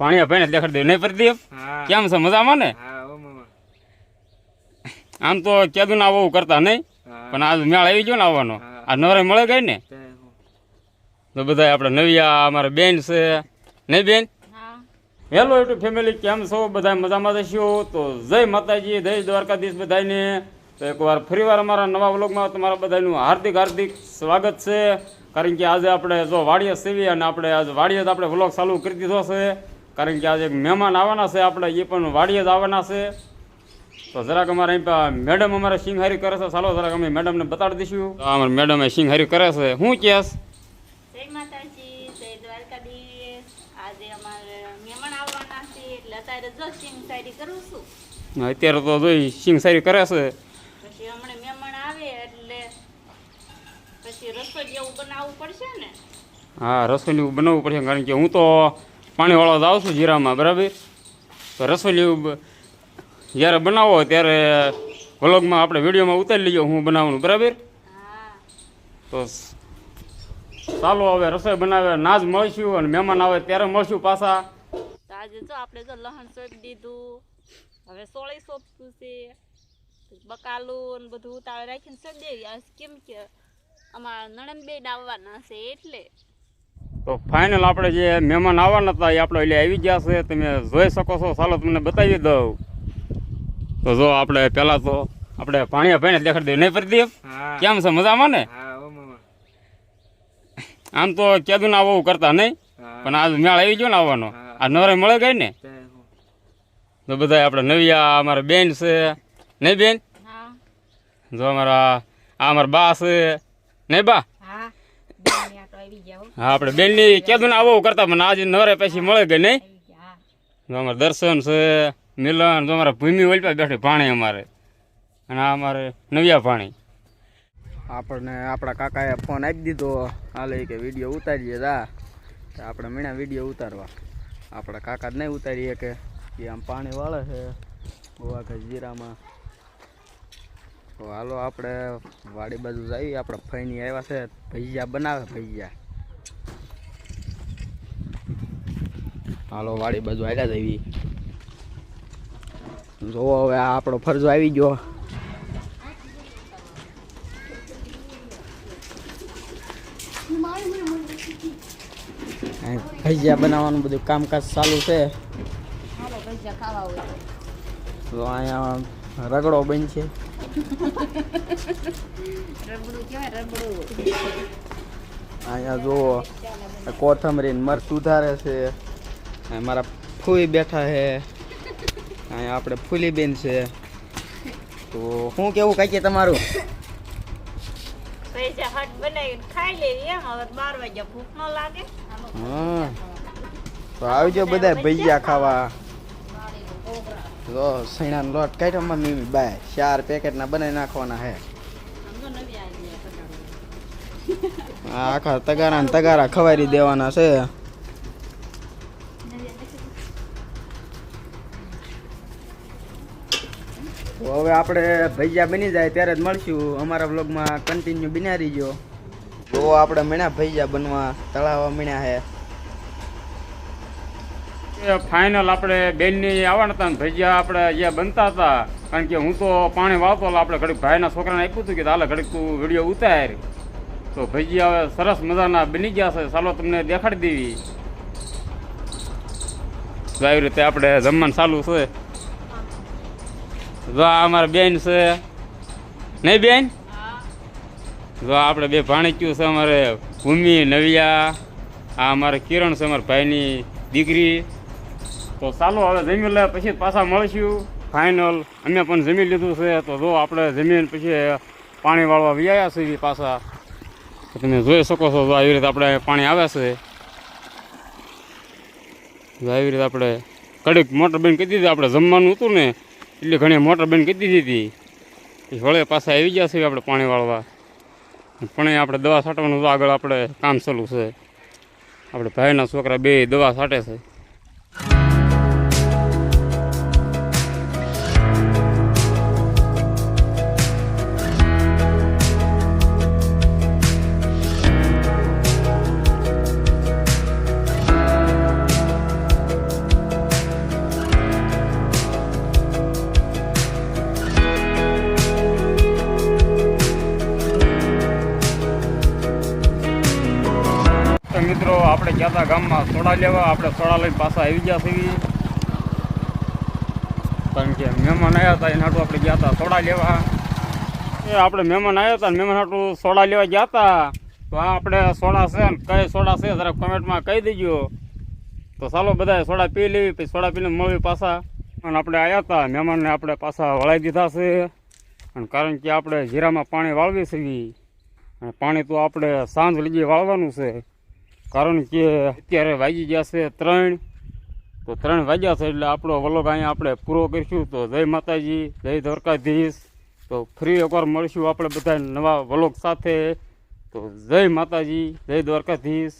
ભાણિયા ભાઈને દેખાડી દે નહીં પ્રદીપ કેમ છે મજામાં ને આમ તો કેદું ના આવું કરતા નહીં પણ આજ મેળ આવી ગયો ને આવવાનો આ નવરાઈ મળે ગઈ ને તો બધા આપણે નવિયા અમારા બેન છે નહીં બેન હેલો યુટ્યુબ ફેમિલી કેમ છો બધા મજામાં જશો તો જય માતાજી જય દ્વારકાધીશ બધાને તો એકવાર ફરીવાર અમારા નવા વ્લોગમાં તમારા બધાનું હાર્દિક હાર્દિક સ્વાગત છે કારણ કે આજે આપણે જો વાડીએ સેવી અને આપણે આજે વાડીએ આપણે વ્લોગ ચાલુ કરી દીધો છે કારણ કે આજે મહેમાન આવવાના છે આપણે એ પણ વાડીએ જ આવવાના છે તો જરાક અમારે અહીં મેડમ અમારે સિંગહારી કરે છે ચાલો જરાક અમે મેડમને બતાડી દઈશું તો અમારે મેડમ સિંગહારી કરે છે શું કહેશ જય માતાજી જય દ્વારકાધીશ આજે અમારે મહેમાન આવવાના છે એટલે અત્યારે જો સિંગહારી કરું છું અત્યારે તો જોઈ સિંગહારી કરે છે પછી હમણાં મહેમાન આવે એટલે પછી રસોઈ જેવું બનાવવું પડશે ને હા રસોઈ બનાવવું પડશે કારણ કે હું તો પાણીવાળો જ આવું છું જીરામાં બરાબર તો રસોઈ જ્યારે બનાવો ત્યારે વ્લોગમાં આપણે વિડીયોમાં ઉતારી લઈએ હું બનાવવાનું બરાબર તો ચાલો હવે રસોઈ બનાવે ના જ મળશું અને મહેમાન આવે ત્યારે મળશું પાછા તો આજે જો આપણે જો લહણ સોંપી દીધું હવે સોળી સોંપતું છે બકાલું ને બધું ઉતાવળ રાખીને સોંપી દેવી કેમ કે અમારા નણંદ બેન આવવાના છે એટલે તો ફાઇનલ આપણે જે મહેમાન આવવાના હતા એ આપણે એટલે આવી ગયા છે તમે જોઈ શકો છો ચાલો તમને બતાવી દઉં તો જો આપણે પહેલાં તો આપણે ભાણિયા ભાઈને દેખાડી દઈએ નહીં પ્રદીપ કેમ છે મજામાં ને આમ તો કેદું ના આવું કરતા નહીં પણ આજ મેળ આવી ગયો ને આવવાનો આ નવરાઈ મળે ગઈ ને તો બધા આપણે નવિયા અમારા બેન છે નહીં બેન જો અમારા આ અમારા બા છે નહીં બા હા આપણે બેનની કેદું ના આવું કરતા પણ આજે નવરાઈ પછી મળે ગઈ નહીં જો અમારે દર્શન છે મિલન જો અમારા ભૂમિ ઓલપા બેઠી ભાણી અમારે અને આ અમારે નવિયા ભાણી આપણને આપણા કાકાએ ફોન આપી દીધો હાલે કે વિડીયો ઉતારીએ જા તો આપણે મીણા વિડીયો ઉતારવા આપણા કાકા જ નહીં ઉતારીએ કે એ આમ પાણી વાળે છે ગોવા કે જીરામાં તો હાલો આપણે વાડી બાજુ જઈએ આપણે ફઈની આવ્યા છે ભજીયા બનાવે ભજીયા હાલો વાડી બાજુ આવ્યા જઈએ જોવો હવે આ આપણો ફરજો આવી ગયો ભજીયા બનાવવાનું બધું કામકાજ ચાલુ છે તો અહીંયા રગડો બનશે અહીંયા જુઓ કોથમરી મરચ સુધારે છે મારા ફૂઈ બેઠા છે અહીંયા આપણે ફૂલીબેન છે તો શું કેવું કાંઈ તમારું હા તો આવજો બધા ભજીયા ખાવા જો સૈણાનો લોટ કાઢ્યો મમ્મી બાય 4 પેકેટના બનાવી નાખવાના હે આખા તગારા ને તગારા ખવારી દેવાના છે હવે આપણે ભજીયા બની જાય ત્યારે જ મળશું અમારા વ્લોગમાં કન્ટિન્યુ બન્યા રહીજો જો આપણે મીણા ભજીયા બનવા તળાવવા મીણા હે ફાઇનલ આપણે બેનની આવવાના હતા ભજીયા આપણે જે બનતા હતા કારણ કે હું તો પાણી વાળતો આપણે ઘડીક ભાઈના છોકરાને આપ્યું હતું કે હાલે ઘડીક તું વિડીયો ઉતાર તો ભજીયા હવે સરસ મજાના બની ગયા છે ચાલો તમને દેખાડી દેવી તો આવી રીતે આપણે જમવાનું ચાલુ છે જો આ અમારા બેન છે નહીં બેન જો આપણે બે ભાણીક્યું છે અમારે ભૂમિ નવિયા આ અમારે કિરણ છે અમારા ભાઈની દીકરી તો ચાલો હવે જમી લે પછી પાછા મળશું ફાઇનલ અમે પણ જમી લીધું છે તો જો આપણે જમીન પછી પાણી વાળવા વ્યાયા છે પાછા તમે જોઈ શકો છો તો આવી રીતે આપણે પાણી આવે છે આવી રીતે આપણે કડીક મોટર બંધ કરી દીધી આપણે જમવાનું હતું ને એટલે ઘણી મોટર બંધ કરી દીધી હતી વળે પાછા આવી ગયા છે આપણે પાણી વાળવા પણ આપણે દવા છાંટવાનું આગળ આપણે કામ ચાલુ છે આપણે ભાઈના છોકરા બે દવા છાંટે છે ગયા હતા ગામમાં સોડા લેવા. આપણે સોડા લઈને પાછા આવી ગયા છીએ, કારણ કે મહેમાન આવ્યા હતા એના હાટું આપણે ગયા હતા સોડા લેવા. એ આપણે મહેમાન આવ્યા હતા ને મહેમાન હાટું સોડા લેવા ગયા હતા. તો આ આપણે સોડા છે ને કઈ સોડા છે જરાક કોમેન્ટમાં કહી દેજો. તો ચાલો બધા સોડા પી લેવી, પછી સોડા પીને મળવી પાછા. અને આપણે આવ્યા હતા મહેમાનને આપણે પાછા વળાવી દીધા છે. અને કારણ કે આપણે જીરામાં પાણી વાળવી છીએ, અને પાણી તો આપણે સાંજ લગી વાળવાનું છે, કારણ કે અત્યારે વાગી ગયા છે 3. તો 3 વાગ્યા છે એટલે આપણો વ્લોગ અહીંયા આપણે પૂરો કરીશું. તો જય માતાજી, જય દ્વારકાધીશ. તો ફરી એકવાર મળીશું આપણે બધા નવા વ્લોગ સાથે. તો જય માતાજી, જય દ્વારકાધીશ.